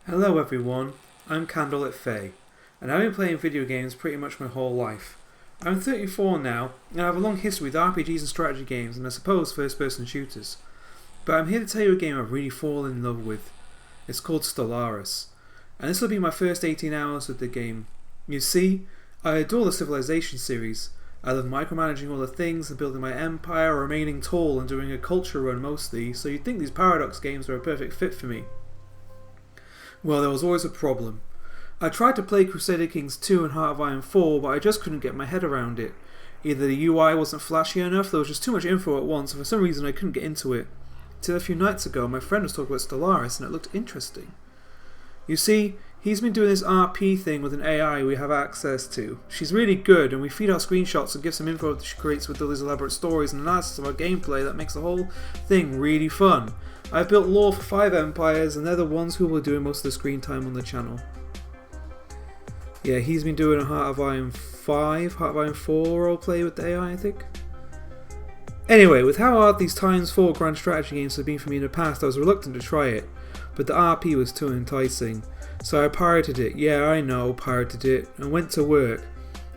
Hello everyone, I'm CandleLitFae, and I've been playing video games pretty much my whole life. I'm 34 now, and I have a long history with RPGs and strategy games, and I suppose first-person shooters. But I'm here to tell you a game I've really fallen in love with. It's called Stellaris, and this will be my first 18 hours with the game. You see, I adore the Civilization series. I love micromanaging all the things and building my empire, remaining tall and doing a culture run mostly, so you'd think these Paradox games are a perfect fit for me. Well, there was always a problem. I tried to play Crusader Kings 2 and Heart of Iron 4, but I just couldn't get my head around it. Either the UI wasn't flashy enough, there was just too much info at once, and for some reason I couldn't get into it. Till a few nights ago, my friend was talking about Stellaris, and it looked interesting. You see, he's been doing this RP thing with an AI we have access to. She's really good, and we feed our screenshots and give some info that she creates with all these elaborate stories and analysis of our gameplay that makes the whole thing really fun. I've built lore for 5 empires, and they're the ones who will be doing most of the screen time on the channel. Yeah, he's been doing a Heart of Iron 5, Heart of Iron 4 roleplay with the AI, I think. Anyway, with how hard these Times 4 grand strategy games have been for me in the past, I was reluctant to try it, but the RP was too enticing. So I pirated it, yeah I know, pirated it, and went to work.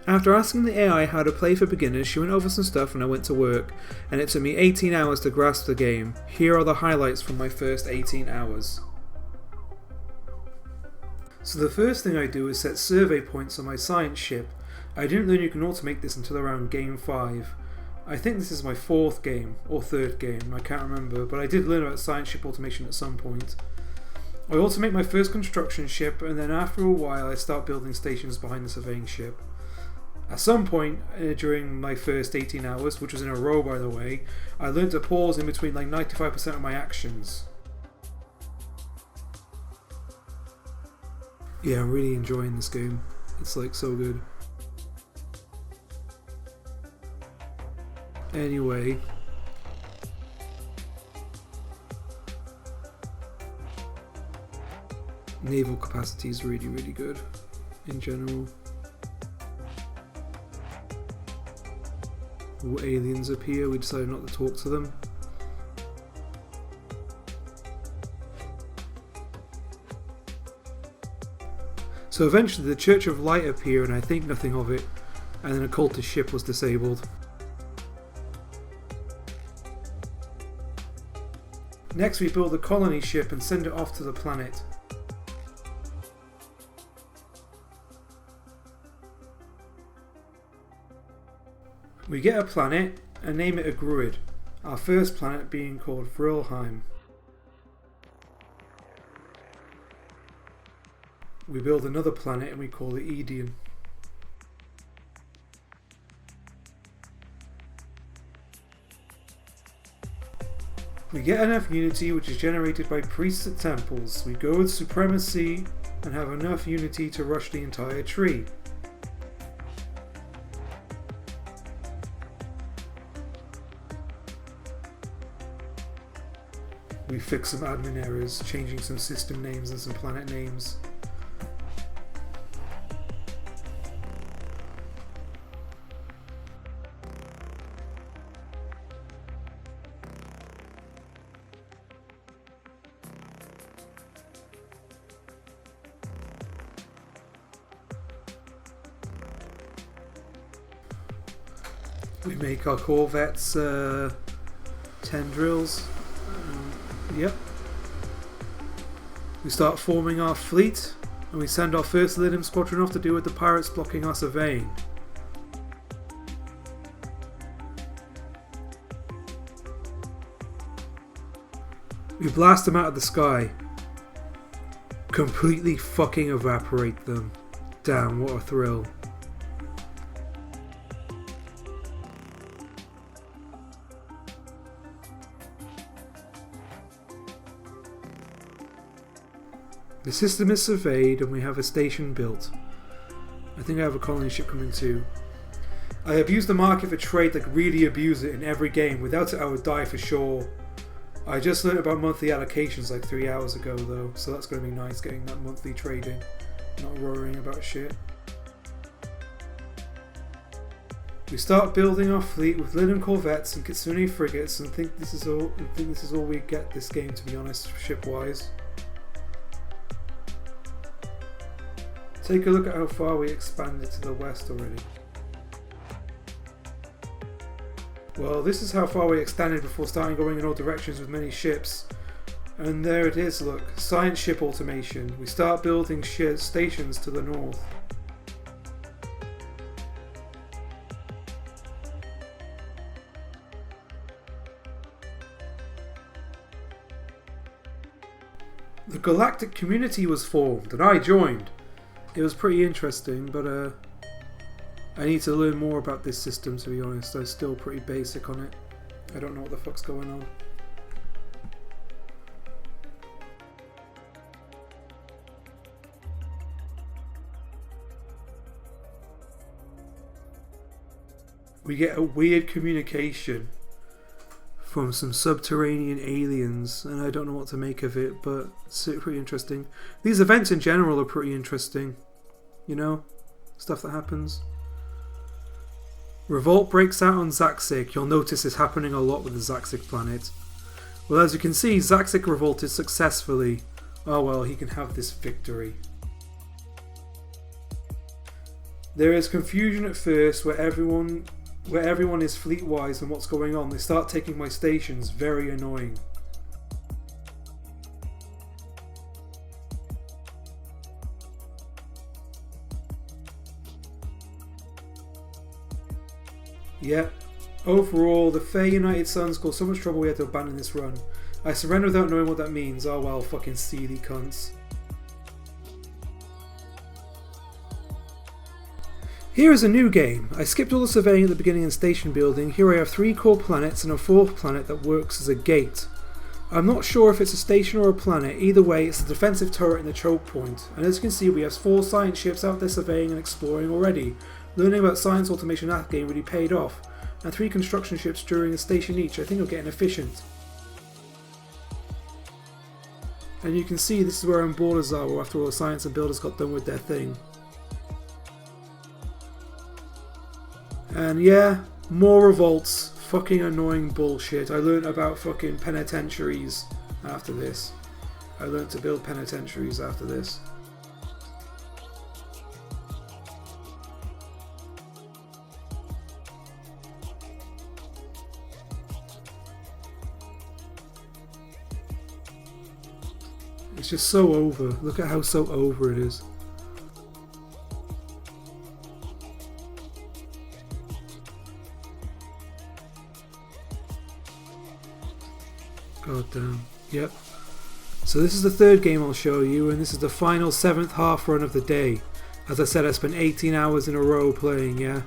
After asking the AI how to play for beginners, she went over some stuff and I went to work, and it took me 18 hours to grasp the game. Here are the highlights from my first 18 hours. So the first thing I do is set survey points on my science ship. I didn't learn you can automate this until around game 5. I think this is my 4th game, or 3rd game, I can't remember, but I did learn about science ship automation at some point. I automate my first construction ship, and then after a while I start building stations behind the surveying ship. At some point during my first 18 hours, which was in a row by the way, I learned to pause in between like 95% of my actions. Yeah, I'm really enjoying this game. It's like so good. Anyway. Naval capacity is really, really good in general. Aliens appear, we decided not to talk to them. So eventually the Church of Light appeared and I think nothing of it, and then a cultist ship was disabled. Next we build a colony ship and send it off to the planet. We get a planet and name it a Gruid, our first planet being called Vrilheim. We build another planet and we call it Edion. We get enough unity which is generated by priests at temples. We go with supremacy and have enough unity to rush the entire tree. We fix some admin errors, changing some system names and some planet names. We make our corvettes tendrils. Yep. We start forming our fleet, and we send our first Lilim squadron off to deal with the pirates blocking our surveying. We blast them out of the sky. Completely fucking evaporate them. Damn, what a thrill. The system is surveyed and we have a station built. I think I have a colony ship coming too. I abuse the market for trade, like really abuse it in every game. Without it I would die for sure. I just learned about monthly allocations like 3 hours ago though, so that's going to be nice getting that monthly trading. Not worrying about shit. We start building our fleet with Lilim corvettes and Kitsune frigates, and think this is all we get this game, to be honest, ship-wise. Take a look at how far we expanded to the west already. Well, this is how far we extended before starting going in all directions with many ships. And there it is, look. Science ship automation. We start building stations to the north. The galactic community was formed and I joined. It was pretty interesting, but I need to learn more about this system, to be honest. I'm still pretty basic on it. I don't know what the fuck's going on. We get a weird communication from some subterranean aliens, and I don't know what to make of it, but it's pretty interesting. These events in general are pretty interesting, you know, stuff that happens. Revolt breaks out on Zaxik. You'll notice this happening a lot with the Zaxik planet. Well, as you can see, Zaxik revolted successfully. Oh well, he can have this victory. There is confusion at first where everyone is fleet-wise and what's going on. They start taking my stations, very annoying. Yep. Overall, the Fae United Suns caused so much trouble we had to abandon this run. I surrender without knowing what that means. Oh well, fucking seedy cunts. Here is a new game. I skipped all the surveying at the beginning and station building. Here I have 3 core planets and a 4th planet that works as a gate. I'm not sure if it's a station or a planet. Either way, it's a defensive turret in the choke point. And as you can see, we have 4 science ships out there surveying and exploring already. Learning about science automation in that game really paid off. And 3 construction ships during a station each. I think we're getting efficient. And you can see this is where our borders are after all the science and builders got done with their thing. And yeah, more revolts. Fucking annoying bullshit. I learned about fucking penitentiaries after this. I learned to build penitentiaries after this. It's just so over. Look at how so over it is. God damn. Yep. So this is the 3rd game I'll show you, and this is the final 7th half run of the day. As I said, I spent 18 hours in a row playing, yeah.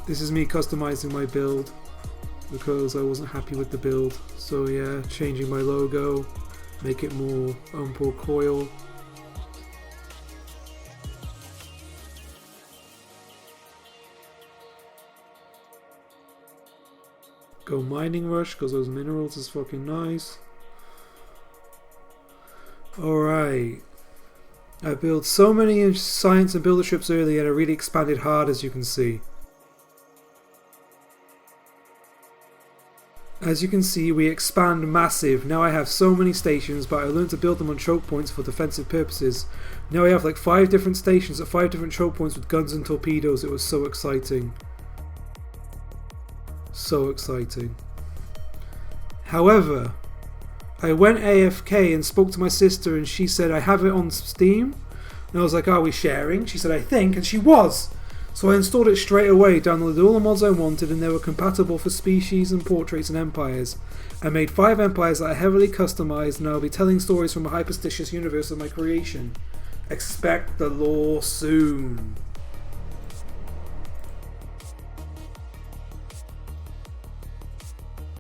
This is me customizing my build because I wasn't happy with the build. So yeah, changing my logo, make it more Umpor coil. Go mining rush because those minerals is fucking nice. Alright. I built so many science and builder ships early and I really expanded hard, as you can see. As you can see, we expand massive. Now I have so many stations, but I learned to build them on choke points for defensive purposes. Now I have like 5 different stations at 5 different choke points with guns and torpedoes. It was so exciting. So exciting. However, I went AFK and spoke to my sister and she said I have it on Steam. And I was like, are we sharing? She said I think, and she was. So I installed it straight away, downloaded all the mods I wanted, and they were compatible for species and portraits and empires. I made 5 empires that are heavily customized, and I'll be telling stories from a hyperstitious universe of my creation. Expect the lore soon.